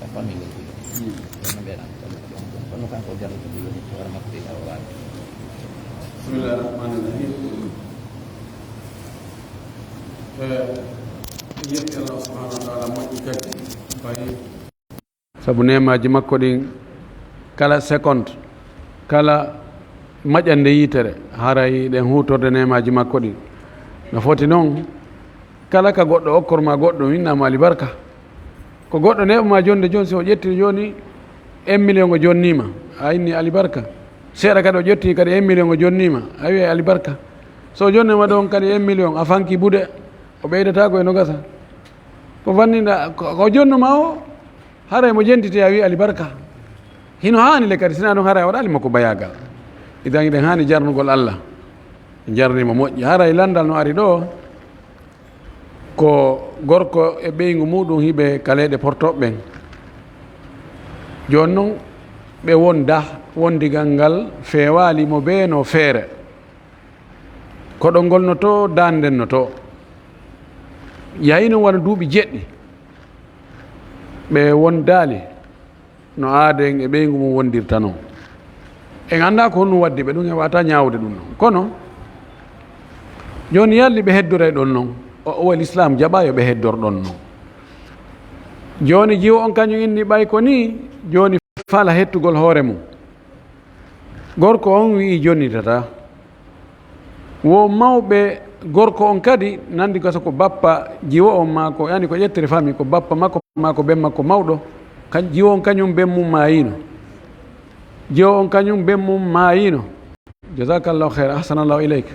famille ɗum mbeɗa kono kanko jalluto ɗi woni warmakko ɗi awa wawi. Bismillah ar-Rahman ar-Rahim. Yetti Allah subhanahu wa ta'ala moƴƴi kadi bayi sabu nemaji makko ɗin kala seconde kala maƴande yitere haray ɗen hutorde nemaji makko ɗin no foti noon kala ka goɗɗo okkorma goɗɗo winnama alibarka ko goɗɗo neɓama jonde joni so o ƴetti joni 1 million o jonnima a inni alibarka seeɗa kadi o ƴetti kadi 1 million o jonnima a wi alibarka so jonnima ɗon kadi 1 million a fanki buuɗe o ɓeydata koye no gasa ko fanninɗa ko jonnuma o haray mo jentiti a wi alibarka hino hani le kadi sina ɗum haray a waɗali makko bayagal idan eɗen hani jarnugol Allah jarnima moƴƴi haray landal no ari ɗo ko gorko e ɓeygu muɗum hiɓe kaleɗe portoɓe ɓen joni noon ɓe wonda wondigal ngal fewalimo ɓe no feere koɗo ngol no to danden no to yayino wona duuɓi 7 ɓe wondali no aaden e ɓeygu mum wondirta noon en anda ko honno waddi ɓe ɗum e wata ñawde ɗum noon kono joni yalli ɓe heddore ɗon noon o l'islam jaɓa yo ɓe heddor ɗon noon joni jiwo on kañum inni ɓay ko ni joni fala hettugol hoore mum gorko on wi jonnitata wo mawɓe gorko on kadi nandi gasa ko bappa jiwo on ma ko yani ko ƴettere fami ko bappa makko ma ko ɓen makko mawɗo jiwo on kañum ɓen mum mayino jiwo on kañum ɓen mum mayino jasakallahu heira ahsanallahu ileyka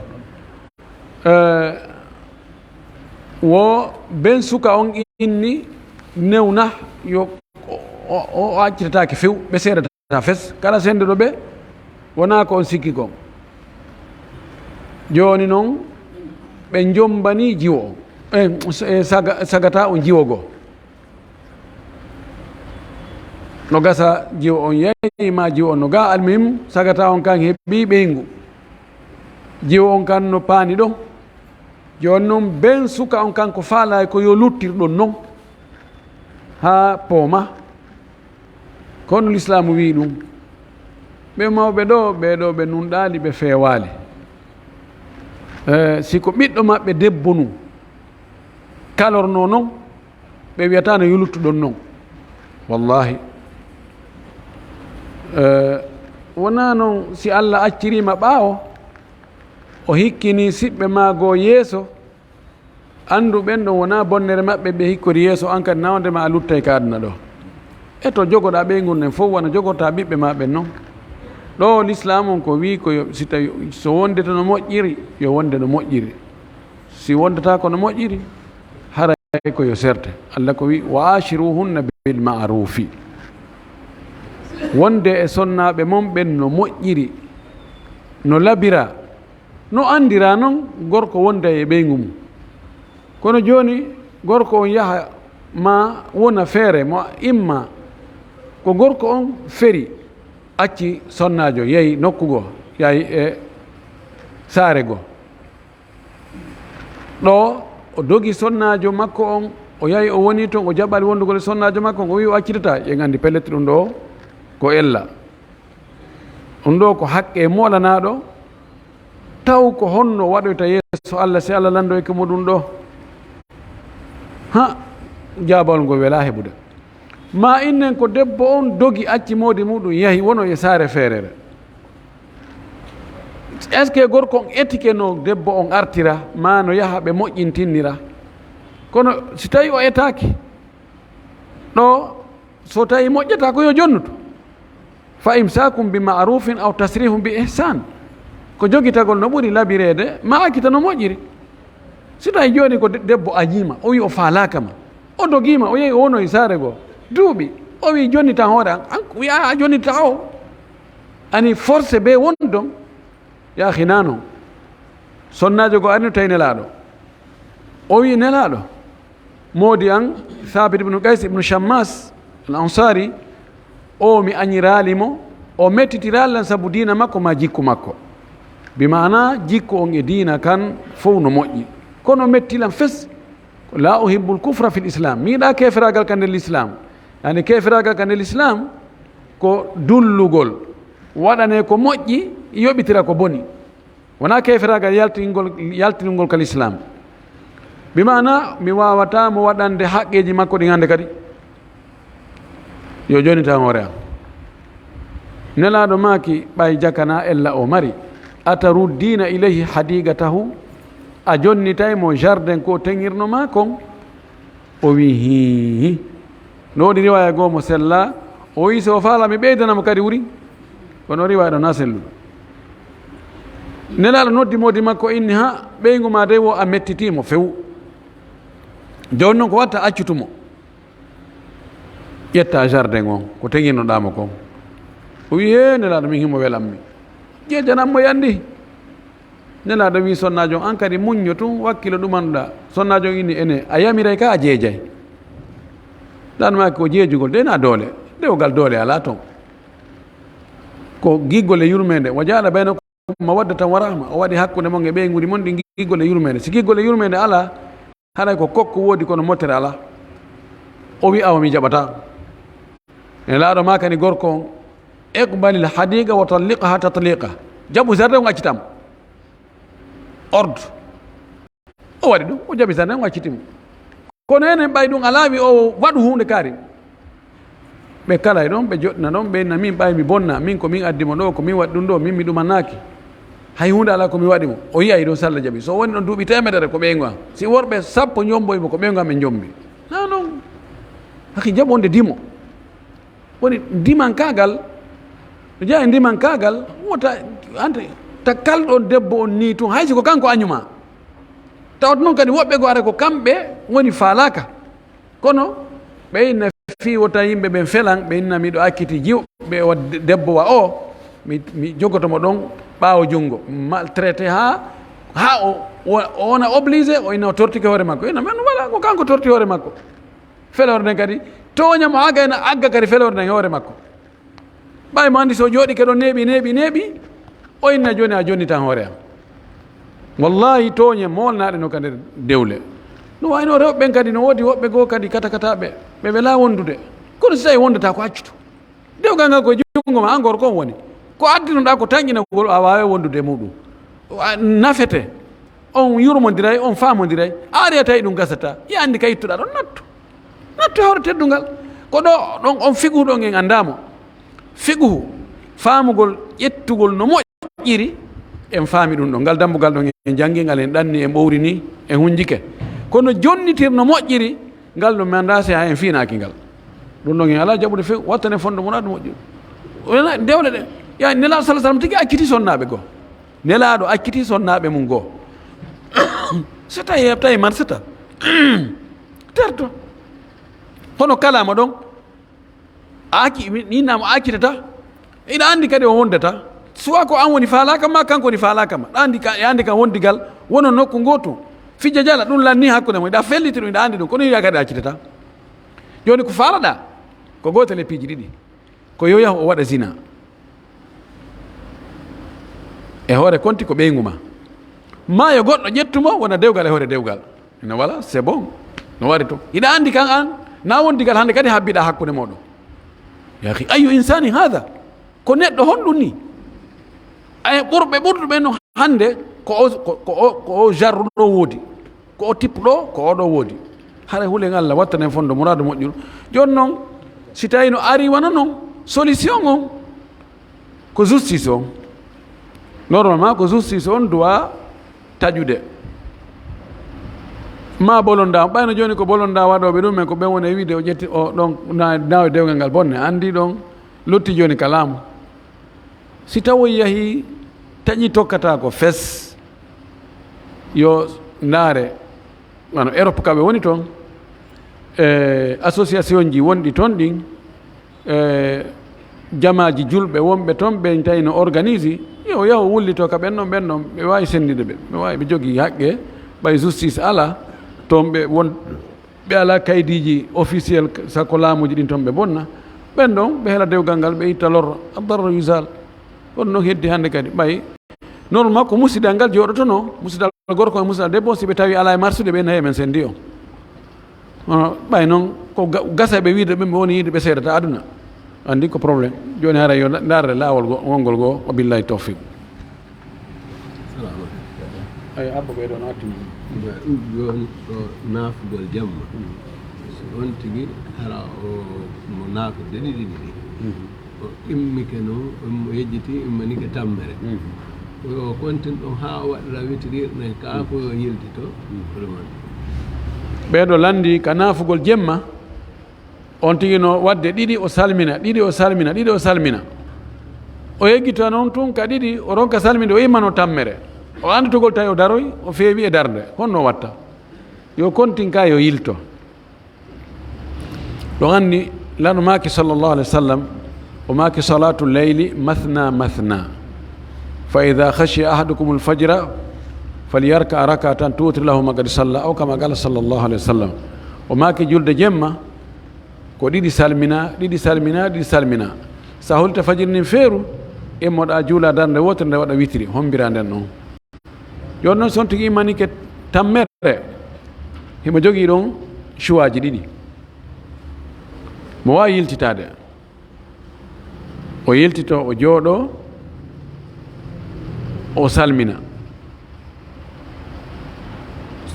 wo ben suka on inni newna yo o accitatake few ɓe seedata fes kala sende ɗo ɓe wona ko on sikki kon joni noon ɓe jombani jiwo on sagata on jiwogo no gasa jiwo on yeyima jiwo on no ga almim sagata on kan heeɓi ɓeygu jiwo on kan no paani ɗon joni noon ben suka on kanko faalay ko yo luttirɗon noon ha pooma kono l'islamu wi ɗum ɓe mawɓe ɗo ɓeɗo ɓe nunɗali ɓe feewali siko ɓiɗɗo maɓɓe debbo nu kalorno noon ɓe wiyata no yo luttuɗon noon wallahi wona noon si Allah accirima ɓaawo o hikkini siɓɓe maago yeeso anndu ɓen ɗon wona bonnere maɓɓe ɓe hikkori yeeso an kadi nawdema a luttay ka aduna ɗo e to jogoɗa ɓeygun nen fof wona jogorta ɓiɓɓe maɓɓe noon ɗo l'islam on ko wi ko si tawi so wondeta no moƴƴiri yo wonde no moƴƴiri si wondata ko no moƴƴiri haray ko yo serte Allah ko wi wa ashiruhunna bil ma'rufi wonde e sonnaɓe mon ɓen no moƴƴiri no labira no andira noon gorko wonda e ɓeygu mum kono joni gorko on yaha ma wona feere mo imma ko gorko on feri acci sonnajo yeehi nokkugo yahi e saare go ɗo o dogi sonnajo makko on o yahi o woni toon o jaɓɓali wondugol e sonnajo makko on o wi o accitata ƴen andi pelletti ɗum ɗo ko ella ɗum ɗo ko haqqe molanaɗo taw ko honno waɗoyta yeeso Allah si Allah lando e ko muɗum ɗo ha jabawol ngo wela heɓude ma innen ko debbo on dogi acci moodi muɗum yahi wono e saare feerere est ce que gorko on etike no debbo on artira ma no yaha ɓe moƴƴintinnira kono si tawi o etaki ɗo so tawi moƴƴata ko yo jonnuto fa imsakum bi ma'rufin aw tasrihum bi ihsan ko jogitagol no ɓuri labirede ma akkita no moƴƴiri si tawi joni ko debbo añima o wi o faalaka ma o dogima o yehi o wono e saare goo duuɓi o wi jonnita hoore an wi a jonnita o ani forcé be wondon yahina noon sonnajo go arino tawi nelaɗo o wi nelaɗo moodi an Thabit ibnu Qays ibnu Shammas al ansari o mi añiralimo o mettitirallan sabu diina makko ma jikku makko bi mana jikku on e diina kan fof no moƴƴi kono mettilan fes la uhibbul kufra fil islam miiɗa keferagal ka nder l'islam ani kefiragal ka nder l'islam ko dullugol waɗane ko moƴƴi yoɓitira ko boni wona kefiragal yaltinugol ka l'islam bimana mi wawata mo waɗande haqqeji makko ɗi hande kadi yo joni tan hoore am nelaɗo maki ɓay jakana ella o mari ataruddina ilayhi hadigatahu a jonnitaymo jardin ko teŋirno ma kon o wi hihi no waɗi riwaya goo mo sella o wi so faala mi ɓeydanamo kadi wuri kono riwaya ɗo na selluɗo nelaɗo noddi modi makko inni ha ɓeygu ma de wo a mettitimo few joni noon ko watta accutumo ƴetta jardin on ko teŋirnoɗamo kon o wi he nelaɗo min himo welanmi ƴeejanammo yandi nelaɗo wi sonnajo an kadi muñño tun wakkilo ɗumanɗuɗa sonnajo inni ene a yamiray ka a jeejay ɗanmaki ko jeejugol de na doole dewgal doole ala toon ko giggol e yurmede wo jaaɗa ɓayno ma wadda tan warahma o waɗi hakkude mon e ɓeyguri mon ɗi giggol e yurmede si giggol e yurmede ala haɗay ko kokko woodi kono mottere ala o wi awa mi jaɓata ene laaɗo ma kani gorko on iqbalil hadiqa wa talliqaha tatliqa jaɓu jardin o accitamo ordre o waɗi ɗum o jaɓi jardin o accitimo kono enen ɓay ɗum ala wi o waɗu hunde kaari ɓe kala e ɗon ɓe joɗɗina ɗon ɓe na min ɓay mi bonna min ko min addimo ɗo ko min waɗi ɗum ɗo min mi ɗumannaki hay hunde ala ko mi waɗimo o yiyay ɗon sallah jaɓi so woni ɗon duuɓi temedere ko ɓeygu am si worɓe sappo jomboymo ko ɓeygu am ɓe jombi na noon haki jaɓonde dimo woni ndimankagal to jeeya e ndimankagal wota ante ta kalɗon debbo on ni tun haysi ko kanko añuma tawat noon kadi woɓɓe go ara ko kamɓe woni faalaka kono ɓe inna fiwota yimɓe ɓen felan ɓe inna miɗo akkiti jiwɓe o debbo wa o mi jogotomo ɗon ɓaawo junngo maltraité ha o wona obligé o ina o tortike hoore makko ina men wala ko kanko torti hoore makko felore nden kadi toñamo aga ena agga kadi felore nden e hoore makko ɓay mo anndi so jooɗi ke ɗo neeɓi o inna joni a jonni tan hoore am wallahi tooñe molnaɗe no ka nder dewle no wayno rewɓe ɓen kadi no woodi woɓɓe goo kadi katakataɓe ɓe wela wondude kono si tawi wondata ko accuto dewgal ngal koye junngo ma encore kon woni ko addinoɗa ko tañƴinagol a wawe wondude muɗum nafete on yurmodiray on famodiray a ari a tawi ɗum gasata yi andi ka yittuɗa ɗon nattu hawre teddungal ko ɗo ɗon on figuhu ɗon en andamo figuhu famugol ƴettugol no moƴƴiri en faami ɗum ɗo ngal dambugal ɗon en jangguingal en ɗanni en ɓowri ni en hunjike kono jonnitir no moƴƴiri ngal ɗum mi anda si ha en finaki ngal ɗum ɗon en ala jaɓude few wattane fonde munaɗo moƴƴiri dewle ɗe ya nelaɗo salah sallam tigi akkiti sonnaɓe goo nelaɗo akkiti sonnaɓe mum goo so tawi heɓtawi marsata terto hono kalama ɗon innama akkitata ina andi kadi o wondata soit ko an woni falaka ma kanko woni falaka ma ɗa andi kam wondigal wono nokku gotu fijja jala ɗum lanni hakkude mo ɗa felliti ɗum ina andi ɗum kono yiya kadi accitata joni ko falaɗa ko gotel e piiji ɗiɗi ko yo yahu o waɗa zina e hoore konti ko ɓeygu ma yo goɗɗo ƴettumo wona dewgal e hoore dewgal ina wala c'est bon no wari to ina andi kan an na wondigal hande kadi habbiɗa hakkude moɗon yahi ayu insani hada ko neɗɗo honɗum ni ay ɓurɓe no hande ko o jarru ɗo woodi ko o tippu ɗo ko oɗo woodi haɗa huulen Allah wattanen fondo muradu moƴƴuru joni noon si tawi no ari wona noon solution on ko justice on normalement ko justice on doit taƴude ma bolonda ɓayno joni ko bolonda waɗoɓe ɗum men ko ɓen woni e wiide o ƴetti o ɗon nawi dewgal ngal bonne andi ɗon lotti joni ka laamu si taw yahi taƴi tokkata ko fes yo ndaare wano Europe kaɓe woni toon association ji wonɗi toon ɗin jamaji julɓe wonɓe toon ɓe tawi no organise yo yaho wullito ka ɓennon ɓe wawi sendide ɓe wawi ɓe jogui haqqe ɓay justice ala toon ɓe won ɓe ala kaydiji officiel sakko laamuji ɗin toon ɓe bonna ɓen ɗon ɓe heela dewgal ngal ɓe itta lorro addarro usal kono noon heddi hannde kadi ɓay normalement ko musidal ngal jooɗotono musidal gorko e musidal debbo si ɓe tawi ala e marsude ɓe nayi men sendi o ɓay noon ko gasa ɓe wiide ɓe woni yiide ɓe seedata aduna andi ko probléme joni hara yo darde laawol ngolngol goo o billahi tawfiq ay abba ɓeɗo no attini ɗum joni ɗo naafugol jamma so on tigi hara mo naafude ɗiɗi o immike no mo yejjiti immanike tammere o kontin ɗon ha o waɗira witriɗne ka ko yo yildito vraiment ɓeɗo landi ka naafugol jemma on tigi no wadde ɗiɗi o salmina ɗiɗi o salmina ɗiɗi o salmina o yeggita noon tun ka ɗiɗi o ronka salminde o immano tammere o andatogol tawi o daroy o feewi e darde honno watta yo kontin ka yo yilto ɗo anndi lanu maki sallllahu alih wa sallam o maki salatu leyli mathna mathna fa ida khashiya ahadukum lfajra falyarka rakatan tutri lahu ma kadi salla aw kama qala sallllahu alih wa sallam o maki julde jemma ko ɗiɗi salmina ɗiɗi salmina ɗiɗi salmina sa holita fajiri nin feeru immoɗa juula darde wotere nde waɗa witiri hombira nden noon joni noon son tigi imanike tammere himo jogii ɗon choix ji ɗiɗi mo wawi yiltitade o yiltito o jooɗo o salmina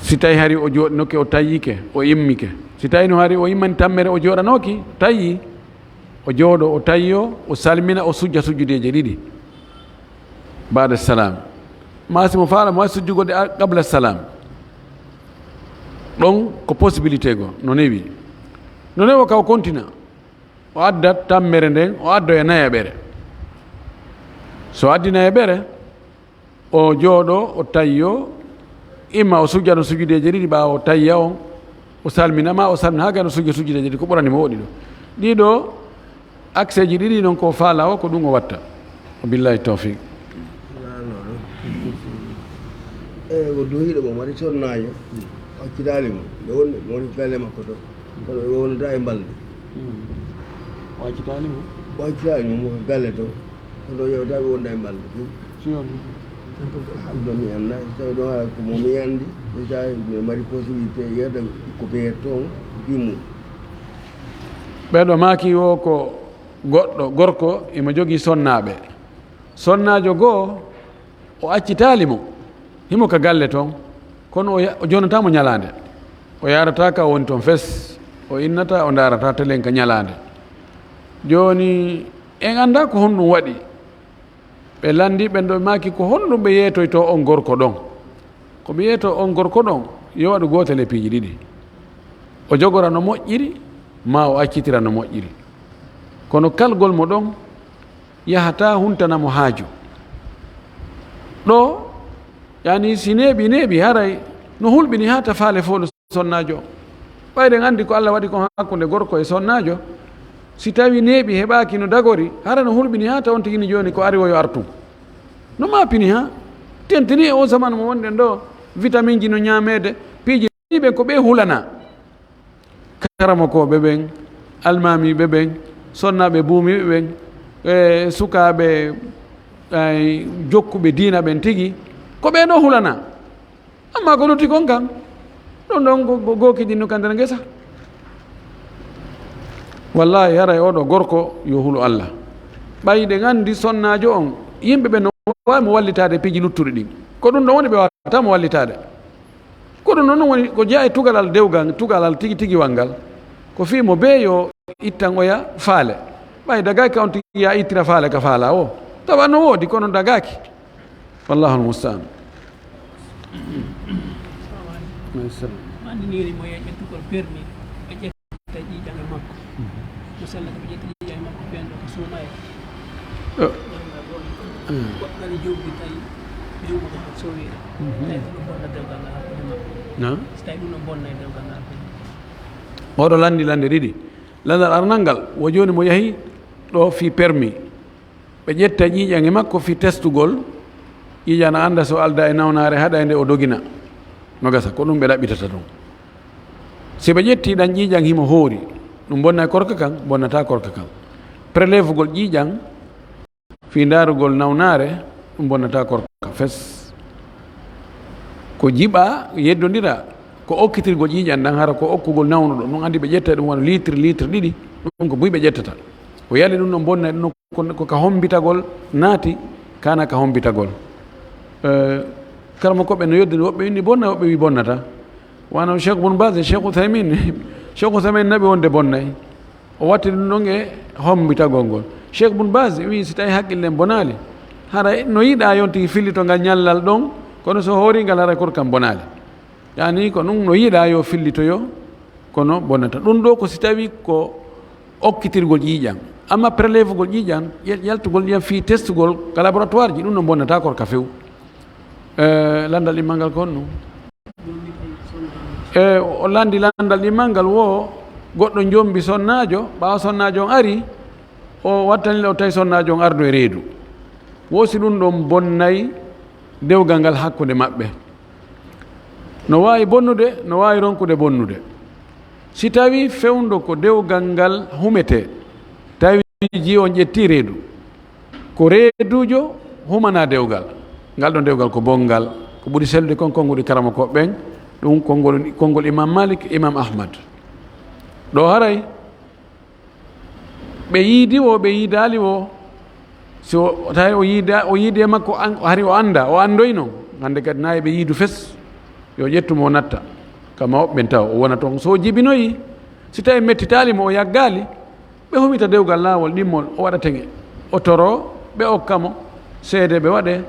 si tawi hari o jooɗinoke o tayyike o immike si tawi no hari o immani tammere o jooɗanoki tayyi o jooɗo o tayyo o salmina o sujja sujjudeje ɗiɗi bada salam masimo faala mo wawi sujjugode qabla salam ɗon ko possibilité go no newi no newi o kaw continua o addat tammere nden o addo e nayaɓere so addi nayaɓere o jooɗo o tayyo imma o sujjano sujjudeje ɗiɗi ɓawa o tayya on o salmina ma o salmina ha gano sujja sujjudeje ɗiɗi ko ɓuranimo woɗi ɗo ɗiɗo accès ji ɗiɗi noon ko faala o ko ɗum o watta o billahi tawfiq eyi ko duhiɗo mo waɗi sonnajo hakkitali mo nde wonde mo woni galle makko to kono ɓe wonata e balɗe o accitani mo o hakkitali mo moko galle to kono yewta ɓe wonda e balɗe ɗo mi anda tawi ɗo haa ko momi andi so tawi mi mari possibilité yiyata ko ɓeyet toon gimmu ɓeɗo maaki o ko goɗɗo gorko imo jogii sonnaɓe sonnajo goo o accitali mo himo ka galle toon kono o jonatamo ñalande o yarata ka woni toon fes o innata o darata telen ka ñalande joni en anda ko honɗum waɗi ɓe landi ɓen ɗo maaki ko honɗum ɓe yeetoyto on gorko ɗon ko ɓe yeeto on gorko ɗon yo waɗu gotel e piiji ɗiɗi o jogora no moƴƴiri ma o accitira no moƴƴiri kono kalgol mo ɗon yahata huntanamo haaju ɗo yani si neeɓi haray no hulɓini ha ta faale fo sonnajo ɓayden andi ko Allah waɗi ko hakkunde gorko e sonnajo si tawi neeɓi heɓaki no dagori hara no hulɓini ha ta on tigini joni ko ari o yo artu no mapini ha tentini e o zaman mo wonɗen ɗo vitamine ji no ñamede piiji ɓe ko ɓe hulana karamakoɓe ɓen almamiɓe ɓen sonnaɓe buumiɓe ɓen e sukaɓe jokkuɓe diina ɓen tigi ko ɓe ɗo hulana amma ko lutti kon kan ɗon ɗon gokijinno kan nder gesa wallahi haray oɗo gorko yo hulo Allah ɓayɗe gandi sonnajo on yimɓe ɓe no wawimo wallitade piiji luttuɗi ɗin ko ɗum ɗon woni ɓe wawatamo wallitade ko ɗum ɗon woni ko jeeya e tugalal dewgal tugalal tigi tigiwal ngal ko fimo be yo ittan oya faale ɓay dagaki on tigi ya ittira faale ka faala o tawa no woodi kono dagaki wallahu almustaan andiniri mo ƴettugol permis ɓe ƴetta ƴiƴange makko mo sellata ɓe ƴetta ƴiƴange makko ɓenɗo ko suumaye goɗɗani jogdi tawi ɓewmo ko sowira tawi ko ɗum bonna dewgal ngal hakkude makko so tawi ɗum ɗo bonna e dewgal ngal hakkude oɗo landi lande ɗiɗi landal arnal ngal wo joni mo yahi ɗo fi permis ɓe ƴetta ƴiƴange makko fi testugol ƴiƴana anda so alda e nawnare haɗa nde o dogina no gasa ko ɗum ɓe ɗaɓɓitata ɗum si ɓe ƴetti ɗan ƴiƴan himo hoori ɗum bonna e korka kan bonnata korka kan prélève gol ƴiƴan fi darugol nawnare ɗum bonnata korka fes ko jiɓa yeddodira ko okkitirgol ƴiiƴan ɗan hara ko okkugol nawnuɗo ɗum andi ɓe ƴetta ɗum wona litre ɗiɗi ɗum ko buy ɓe ƴettata o yali ɗum ɗon bonna ɗum ko ka hombitagol naati kana ka hombitagol kala mo koɓe no yoddini woɓɓe winni bonna woɓɓe wi bonnata wano cheikh bun bas e cheikh uthaymin naɓi wonde bonnay o watti ɗum ɗon e hombitagol ngol cheikh bun bas wi si tawi haqqillen bonali hara no yiiɗa yon tigi fillito ngal ñallal ɗon kono so hooringal hara koto kam bonali yani ko ɗum no yiiɗa yo fillitoyo kono bonnata ɗum ɗo ko si tawi ko okkitirgol ƴiiƴan amma prélève gol ƴiiƴan yaltugol ƴiiƴan fi testugol ka laboratoire ji ɗum no bonnata koto ka few landal ɗimmal ngal kon ɗum o landi landal ɗimmal ngal wo goɗɗo jombi sonnajo ɓawa sonnajo on ari o wattanile o tawi sonnajo on ardo e reedu wosi ɗum ɗon bonnay dewgal ngal hakkude maɓɓe no wawi bonnude no wawi ronkude bonnude si tawi fewndo ko dewgal ngal humete tawi ji on ƴetti reedu ko reedujo humana dewgal ngal ɗon dewgal ko bongal ko ɓuri sellude kon konngol karama koɓe ɓen ɗum konngol imam malik imam ahmad ɗo haray ɓe yiidi wo ɓe yiidali wo so tawi o yiidi e makko hari o anda o andoy noon hande kadi nayi ɓe yiidu fes yo ƴettumo o natta kama hoɓɓen taw o wona toon so jibinoyi si tawi mettitalimo o yaggali ɓe humita dewgal laawol ɗimmol o waɗa teŋe o toro ɓe okkamo seede ɓe waɗe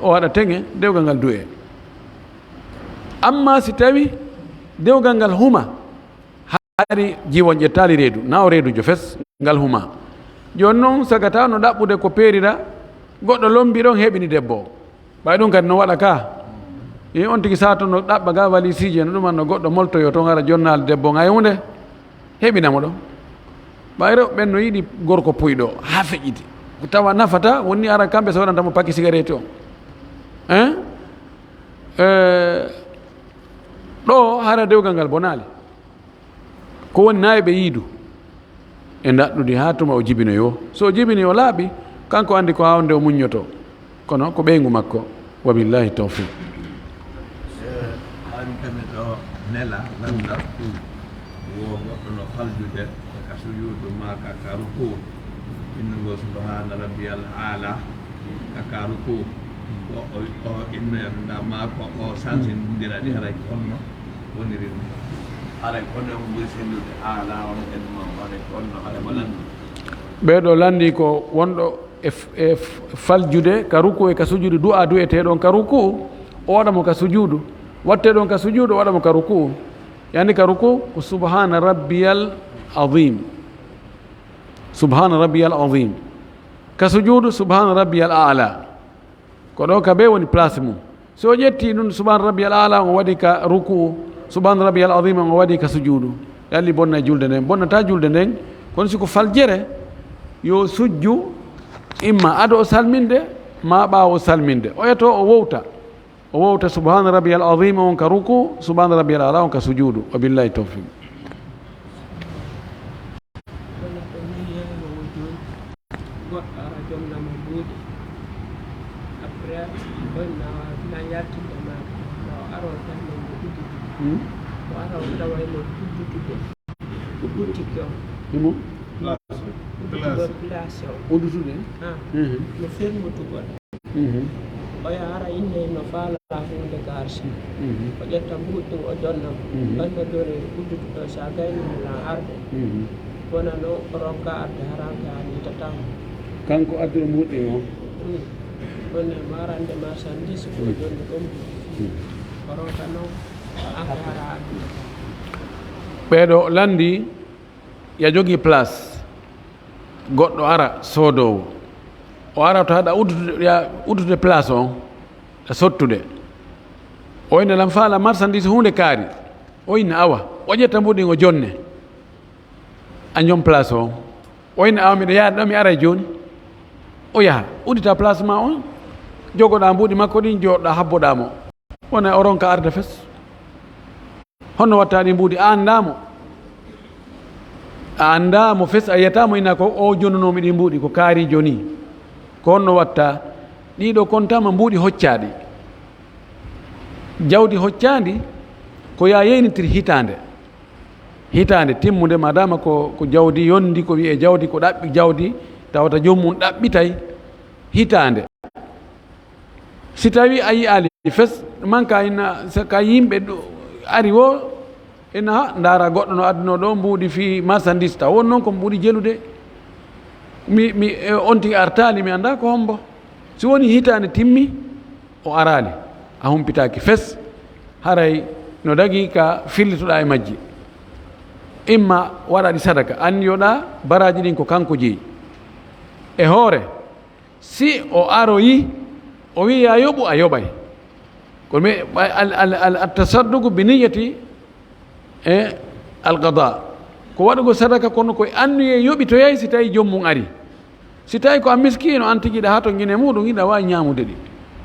o waɗa teŋe dewgal ngal du'e amma si tawi dewgal ngal huma hari jiwon ƴettali reedu na o reedujo fes ngal huma joni noon sagata no ɗaɓɓude ko peerira goɗɗo lombi ɗon heɓini debbo o ɓay ɗum kadi no waɗa ka i on tigi sato no ɗaɓɓa ga walisiji no ɗuman no goɗɗo moltoyo toon ara jonnade debbo ngay hunde heɓinamo ɗon ɓay rewɓe ɓen no yiiɗi gorko puyɗo ha feƴƴiti ko tawa nafata wonni ara kamɓe sodantamo paquet cigarette o ɗo hara dewgal ngal bonali ko woni nayi ɓe yiidu e daɗɗude ha tuma o jibinoyo so jibini o laaɓi kanko andi ko hawnde o muññoto kono ko ɓeygu makko wabillahi tawfiq an kami ɗo nela landal wo goɗɗo no faljude ka sujudu ma ka ruku innugo subhana rabbiyal ala ka ruku o innenda ma ko o sansindiraɗi haray konno woniri ɗum haray konno mo ɓuri sendude ala on en ma haray konno haray mo landi ɓeɗo landi ko wonɗo e faljude ka ruku e ka sujudu du'a du'eteɗon ka ruku o waɗamo ka sujudu watteɗon ka sujudu o waɗamo ka ruku yani ka ruku ko subhana rabbiyal azim subhana rabbiyal azim ka sujudu subhana rabbiyal a'la ko ɗo ka ɓe woni place mum so ƴetti ɗum subhana rabbiyal a'la o waɗi ka ruku subhana rabbiyal azim o waɗi ka sujudu yalli bonna julde nden bonnata julde nden kono siko faljere yo sujju imma ado o salminde ma ɓaawo salminde o yeto o wowta subhana rabbiyal azim on ka ruku subhana rabbiyal ala on ka sujudu wa billahi tawfiq no fermotugol o yahara inde no faala hunde garsi o ƴetta mbuɗɗum o jonnam ɓanno dore uddutuɗo sa gaynimo na arde wona noon o ronka arde haranka hanita tan kanko adduɗo mbuɗɗi o wonne marande marchandise ko jonni ɗum o ronka noon anka hara addude ɓeɗo landi ya jogui place goɗɗo ara soodowo o ara to haɗa uddude place on e sottude o ine lam faala marchandise hunde kaari o ine awa o ƴetta mbuɗin o jonne a jom place on o ine awa miɗo yaade ɗo mi ara joni o yaha uddita place ma on jogoɗa mbuɗi makko ɗin joɗɗa habboɗamo wona o ronka arde fes honno watta ɗi mbuɗi a andamo fes a yiyatamo ina ko o jonnonomi ɗi mbuɗi ko kaari joni ko honno watta ɗiɗo kontama mbuɗi hoccaɗi jawdi hoccadi ko ya yeynitiri hitande timmude madama ko jawdi yondi ko wiye jawdi ko ɗaɓɓi jawdi tawata joomum ɗaɓɓitay hitande si tawi a yiyali fes manka ina ka yimɓe ari o ina ndara goɗɗo no adduno ɗo mbuuɗi fi marchandise taw won noon ko mbuuɗi jelude mi on tigi artali mi anda ko hombo si woni hitande timmi o arali a humpitaki fes haray no dagui ka fillitoɗa e majji imma waɗaɗi sadaka anniyoɗa baraji ɗin ko kanko jeeyi e hoore si o aroyi o wi ya yoɓu a yoɓay kono altasaddugu bi niyati e alqada ko waɗugo sadaka kono koye annuye yoɓitoyay si tawi jommum ari si tawi ko a miskino an tiguiɗa ha to guine muɗum iɗa wawi ñamude ɗi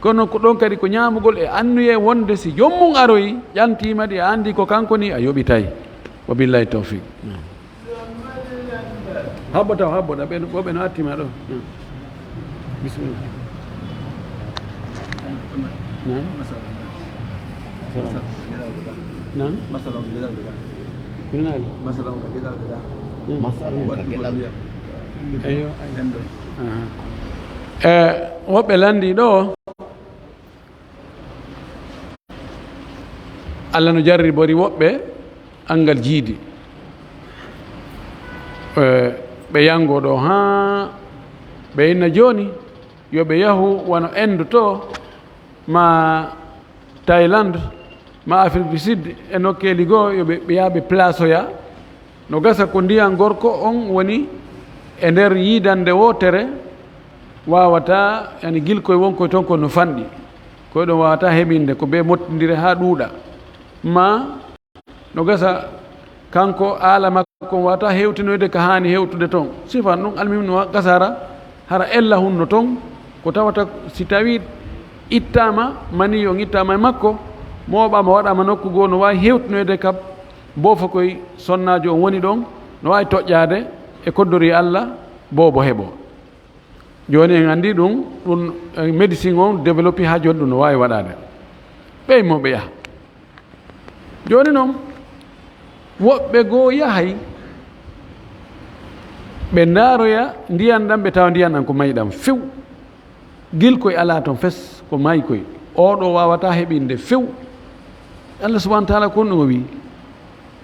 kono ko ɗon kadi ko ñamugol e annuye wonde si jommum aroyi ƴantima ɗi a andi ko kanko ni a yoɓitay wa billahi tawfiq habboɗa ɓoɓe no attima ɗo bisimilla nan woɓɓe landi ɗo Allah no jarribori woɓɓe angal jiidi ɓe yango ɗo ha ɓe inna joni yoɓe yahu wono Inde to ma Thailand ma Afrique du Sud e nokkeli goo yoɓe yaaɓe place oya no gasa ko ndiyan gorko on woni e nder yidande wotere wawata yani gilkoye wonkoye toon ko no fanɗi koye ɗon wawata heɓinde ko ɓe mottidire ha ɗuuɗa ma no gasa kanko aala makko wawata hewtinoyde ko hani hewtude toon sifan ɗum almim no gasara hara ella hunno toon ko tawata si tawi ittama mani on ittama e makko moɓama waɗama nokku goo no wawi hewtinoyde kam bofo koye sonnajo on woni ɗon no wawi toƴƴade e koddori Allah bobo heeɓo joni en andi ɗum médecine on développé ha joni ɗum no wawi waɗade ɓey moɓe yaha joni noon woɓɓe goo yahay ɓe daaroya ndiyan ɗam ɓe tawa ndiyan ɗam ko mayi ɗam few gilkoye ala toon fes ko mayi koye oɗo wawata heɓinde few Allah subahana taala kon ɗum o wi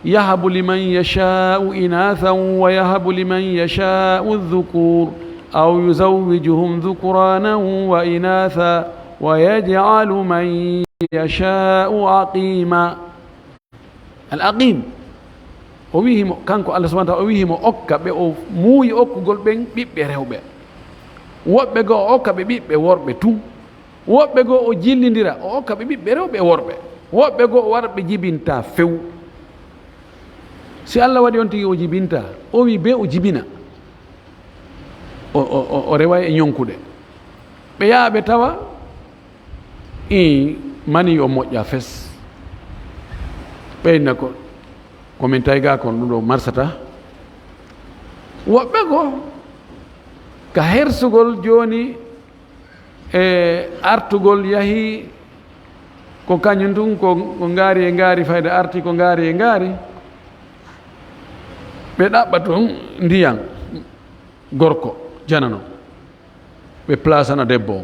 yahabu liman yashau inathan wa yahabu liman yashau dhukur aw yuzawwijuhum dhukuranan wa inatha wa yaj'alu man yashau aqima al aqim o wi himo kanko Allah subahana taala o wi himo okka ɓe o muuyi okkugol ɓen ɓiɓɓe rewɓe woɓɓe goo o okka ɓe ɓiɓɓe worɓe tun woɓɓe goo o jillidira o okka ɓe ɓiɓɓe rewɓe worɓe woɓɓe goo o wara ɓe jibinta few si Allah waɗi on tigi o jibinta o wi be o jibina o rewa e ñonkuɗe ɓe yaaɓe tawa mani o moƴƴa fes ɓeyna ko komin tayga kon ɗum ɗo marsata woɓɓe goo ka hersugol joni e artugol yahi ko kañum tun ko ngaari e ngaari fayde arti ko ngaari e ngaari ɓe ɗaɓɓa toon ndiyan gorko janano ɓe placana debbo o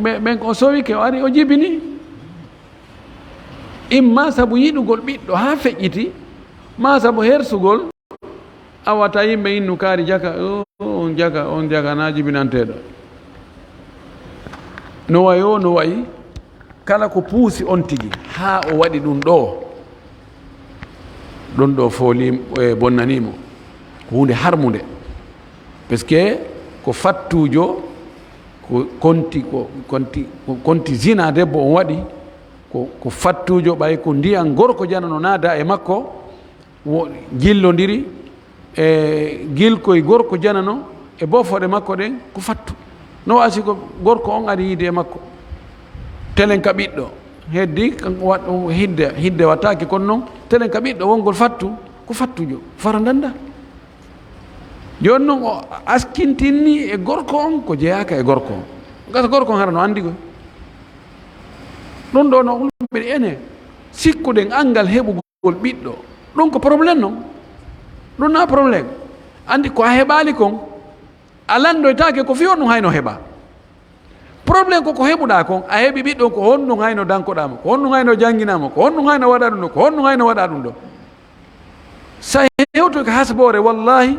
ɓen o sowike o ari o jibini imma sabu yiɗugol ɓiɗɗo ha feƴƴiti ma sabu hersugol awata yimɓe innu kaari jaka on jaka na jibinanteɗo no wayi o no wayi kala ko puusi on tigi ha o waɗi ɗum ɗo fooli e bonnanimo ko hunde harmude par ce que ko fattujo ko konti zina debbo on waɗi ko fattujo ɓay ko ndiyan gorko janano naada e makko jillodiri e gilkoye gorko janano e bofoɗe makko ɗen ko fattu no wasi ko gorko on ari yiide e makko telen ka ɓiɗɗo heddi hidde wattaki kono noon telen ka ɓiɗɗo wongol fattu ko fattujo fara danda joni noon o askintinni e gorko on ko jeyaka e gorko on gasa gorko on hara no andi koy ɗum ɗo no wonɓe ene sikkuɗen angal heɓugol ɓiɗɗo ɗum ko probléme noon ɗum na probléme andi ko a heɓali kon a landoytake ko fiyon ɗum hayno heɓa probléme koko heɓuɗa kon a heeɓi ɓiɗɗo ko honɗum hayno dankoɗamo ko honɗum hayno jangguinamo ko honɗum hayno waɗa ɗum ɗo ko honɗum hayno waɗa ɗum ɗo sa hewto ko hasbore wallahi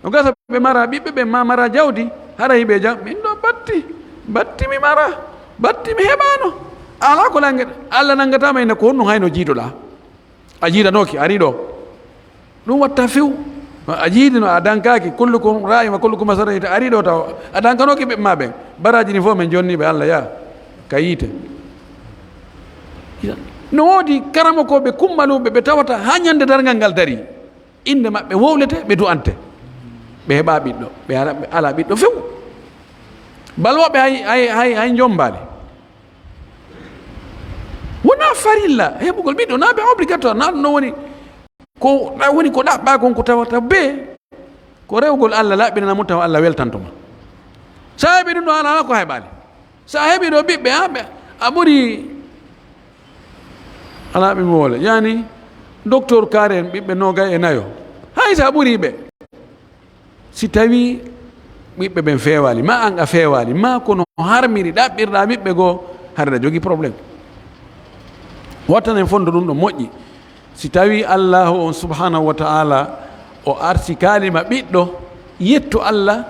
no gasa ɓe mara ɓiɓɓe ɓe ma mara jawdi hara hiɓe jam min ɗo batti mi mara batti mi heɓano ala ko langue Allah nangatama ene ko honɗum hayno jiidoɗa a jiidanoki ari ɗo ɗum watta few a jiidino a dankaki kullukum ra'in wa kullukum masarati ari ɗo taw a dankanoki ɓe ma ɓen baraji ni fof min jonniɓe Allah ya ka yiite no woodi karama ko ɓe kummaluɓe ɓe tawata ha ñande dargal ngal dari inde maɓɓe wowlete ɓe du'ante ɓe heɓa ɓiɗɗo ɓe ala ɓiɗɗo few balwoɓe hay jombali wona farilla heɓugol ɓiɗɗo na ɓe obligatoire na ɗum no woni ko woni ko ɗaɓɓa kon ko tawata be ko rewgol Allah laɓɓinanamo tawa Allah weltantoma sa heɓi ɗum ɗo ala ko heɓali sa heɓi ɗo ɓiɓɓe a ɓuuri ala ɓe woole yani docteur kare en ɓiɓɓe 24 hay sa ɓuuri ɓe si tawi ɓiɓɓe ɓen fewali ma an a fewali ma kono harmiri ɗaɓɓirɗa ɓiɓɓe goo haɗaɗa jogui probléme wattanen fondo ɗum ɗo moƴƴi si tawi allahu on subhanahu wa ta'ala o arti kalima ɓiɗɗo yetto Allah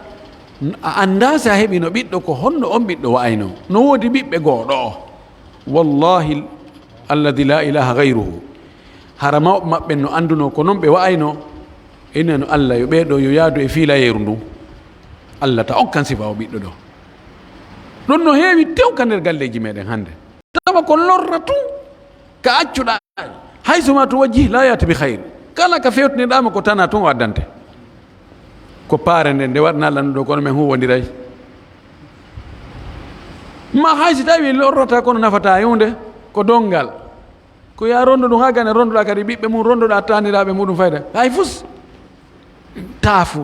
a anda sa heɓino ɓiɗɗo ko honno on ɓiɗɗo wayno no woodi ɓiɓɓe goɗo o wallahi alladi la ilaha gayruhu hara mawɓe maɓɓe no anduno ko noon ɓe wayno ineno Allah yo ɓeeɗo yo yaadu e fiilayeru ndu Allah ta on kan sifa o ɓiɗɗo ɗo ɗum no heewi tewka nder galleji meɗen hannde tawa ko lorra tun ka accuɗa haysuma to wajji la yati bi hayre kala ka fewtiniɗama ko tana tun waddante ko paare nde nde waɗna Allah ɗo kono men huwodiray ma haysi tawi lorrata kono nafata yewde ko dongal ko ya rondo ɗum ha gane rondoɗa kadi ɓiɓɓe mum rondoɗa taniraɓe muɗum fayda hay fus taafu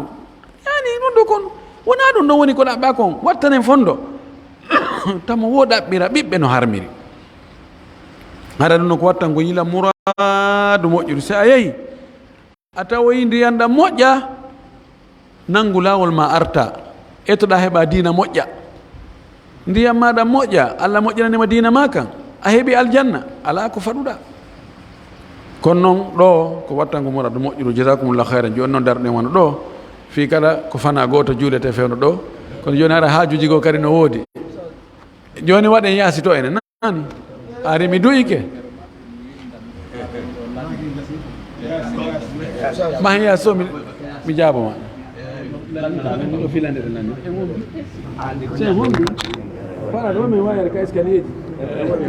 yani ɗum ɗo kon wona ɗum ɗo woni ko ɗaɓɓa kon wattanen fondo tamo wo ɗaɓɓira ɓiɓɓe no harmiri hara ɗum no ko watta ngo yila muradu moƴƴudu si a yeehi a tawoyi ndiyanɗam moƴƴa nangu lawol ma arta ettoɗa heɓa dina moƴƴa ndiyam maɗa moƴƴa Allah moƴƴinanima dina ma kan a heeɓi aljanna ala ko faɗuɗa kono noon ɗo ko watta ngo muradu moƴƴudu jasakumullahu hayran joni noon darɗen wona ɗo fi kada ko fana goto juulete fewno ɗo kono joni ara hajuji go kadi no woodi joni waɗen yaasi to ene nani ari mi duyike ma hen yaa so mi jaaboma ɗo filande ɗe nanni sen hondu fara ɗo min wayata ka escalier ji